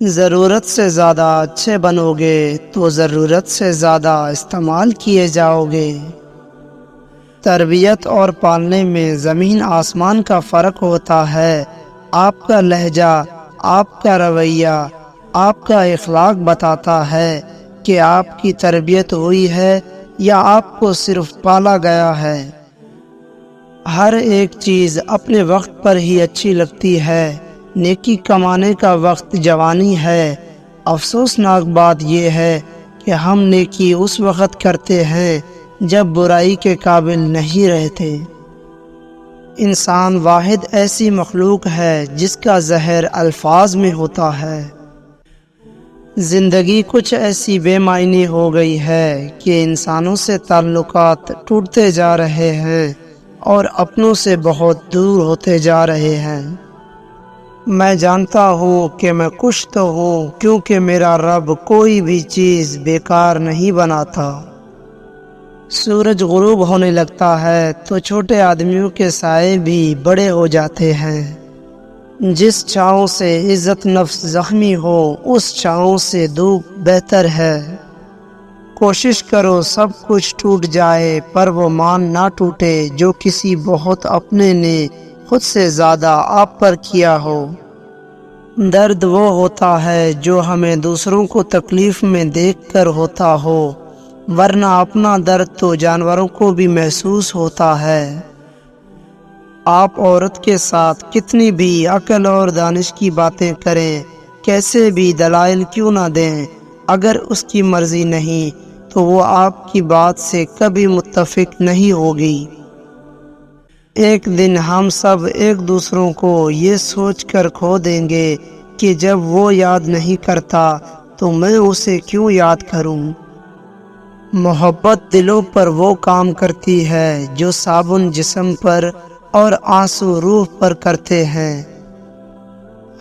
ضرورت سے زیادہ اچھے بنو گے تو ضرورت سے زیادہ استعمال کیے جاؤ گے۔ تربیت اور پالنے میں زمین آسمان کا فرق ہوتا ہے۔ آپ کا لہجہ، آپ کا رویہ، آپ کا اخلاق بتاتا ہے کہ آپ کی تربیت ہوئی ہے یا آپ کو صرف پالا گیا ہے۔ ہر ایک چیز اپنے وقت پر ہی اچھی لگتی ہے۔ نیکی کمانے کا وقت جوانی ہے۔ افسوسناک بات یہ ہے کہ ہم نیکی اس وقت کرتے ہیں جب برائی کے قابل نہیں رہتے۔ انسان واحد ایسی مخلوق ہے جس کا زہر الفاظ میں ہوتا ہے۔ زندگی کچھ ایسی بے معنی ہو گئی ہے کہ انسانوں سے تعلقات ٹوٹتے جا رہے ہیں اور اپنوں سے بہت دور ہوتے جا رہے ہیں۔ میں جانتا ہوں کہ میں خوش تو ہوں کیونکہ میرا رب کوئی بھی چیز بیکار نہیں بناتا۔ سورج غروب ہونے لگتا ہے تو چھوٹے آدمیوں کے سائے بھی بڑے ہو جاتے ہیں۔ جس چھاؤں سے عزت نفس زخمی ہو اس چھاؤں سے دھوپ بہتر ہے۔ کوشش کرو سب کچھ ٹوٹ جائے پر وہ مان نہ ٹوٹے جو کسی بہت اپنے نے خود سے زیادہ آپ پر کیا ہو۔ درد وہ ہوتا ہے جو ہمیں دوسروں کو تکلیف میں دیکھ کر ہوتا ہو، ورنہ اپنا درد تو جانوروں کو بھی محسوس ہوتا ہے۔ آپ عورت کے ساتھ کتنی بھی عقل اور دانش کی باتیں کریں، کیسے بھی دلائل کیوں نہ دیں، اگر اس کی مرضی نہیں تو وہ آپ کی بات سے کبھی متفق نہیں ہوگی۔ ایک دن ہم سب ایک دوسروں کو یہ سوچ کر کھو دیں گے کہ جب وہ یاد نہیں کرتا تو میں اسے کیوں یاد کروں۔ محبت دلوں پر وہ کام کرتی ہے جو صابن جسم پر اور آنسو روح پر کرتے ہیں۔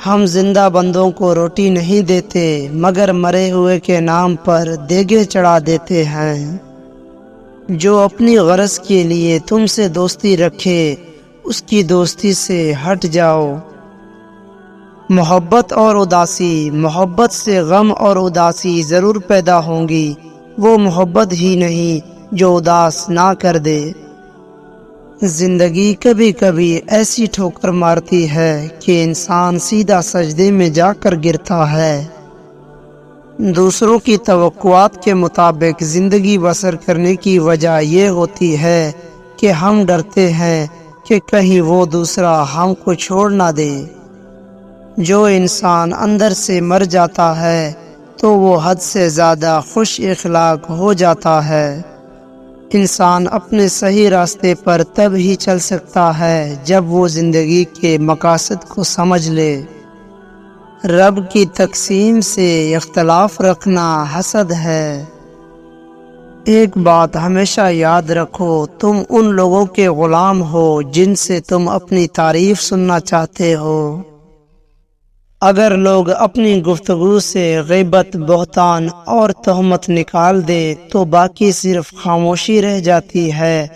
ہم زندہ بندوں کو روٹی نہیں دیتے مگر مرے ہوئے کے نام پر دیگیں چڑھا دیتے ہیں۔ جو اپنی غرض کے لیے تم سے دوستی رکھے اس کی دوستی سے ہٹ جاؤ۔ محبت اور اداسی، محبت سے غم اور اداسی ضرور پیدا ہوں گی، وہ محبت ہی نہیں جو اداس نہ کر دے۔ زندگی کبھی کبھی ایسی ٹھوکر مارتی ہے کہ انسان سیدھا سجدے میں جا کر گرتا ہے۔ دوسروں کی توقعات کے مطابق زندگی بسر کرنے کی وجہ یہ ہوتی ہے کہ ہم ڈرتے ہیں کہ کہیں وہ دوسرا ہم کو چھوڑ نہ دے۔ جو انسان اندر سے مر جاتا ہے تو وہ حد سے زیادہ خوش اخلاق ہو جاتا ہے۔ انسان اپنے صحیح راستے پر تب ہی چل سکتا ہے جب وہ زندگی کے مقاصد کو سمجھ لے۔ رب کی تقسیم سے اختلاف رکھنا حسد ہے۔ ایک بات ہمیشہ یاد رکھو، تم ان لوگوں کے غلام ہو جن سے تم اپنی تعریف سننا چاہتے ہو۔ اگر لوگ اپنی گفتگو سے غیبت، بہتان اور تہمت نکال دے تو باقی صرف خاموشی رہ جاتی ہے،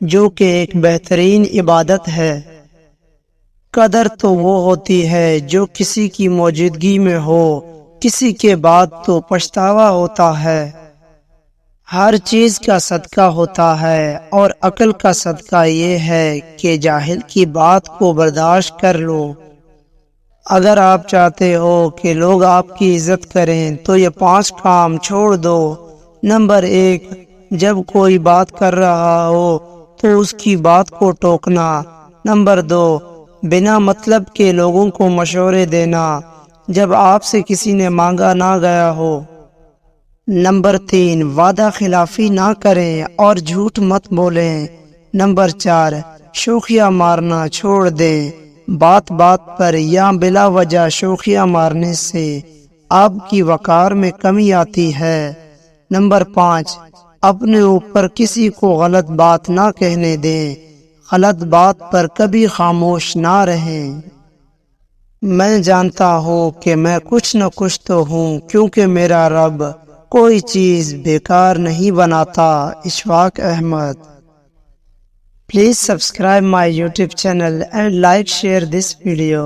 جو کہ ایک بہترین عبادت ہے۔ قدر تو وہ ہوتی ہے جو کسی کی موجودگی میں ہو، کسی کے بعد تو پچھتاوا ہوتا ہے۔ ہر چیز کا صدقہ ہوتا ہے اور عقل کا صدقہ یہ ہے کہ جاہل کی بات کو برداشت کر لو۔ اگر آپ چاہتے ہو کہ لوگ آپ کی عزت کریں تو یہ 5 کام چھوڑ دو۔ نمبر 1، جب کوئی بات کر رہا ہو تو اس کی بات کو ٹوکنا۔ نمبر 2، بنا مطلب کے لوگوں کو مشورے دینا جب آپ سے کسی نے مانگا نہ گیا ہو۔ نمبر 3، وعدہ خلافی نہ کریں اور جھوٹ مت بولیں۔ نمبر 4، شوخیاں مارنا چھوڑ دیں۔ بات بات پر یا بلا وجہ شوخیاں مارنے سے آپ کی وقار میں کمی آتی ہے۔ نمبر 5، اپنے اوپر کسی کو غلط بات نہ کہنے دیں۔ غلط بات پر کبھی خاموش نہ رہیں۔ میں جانتا ہوں کہ میں کچھ نہ کچھ تو ہوں کیونکہ میرا رب کوئی چیز بیکار نہیں بناتا۔ Ashfaq Ahmad. Please subscribe my YouTube channel and like share this video.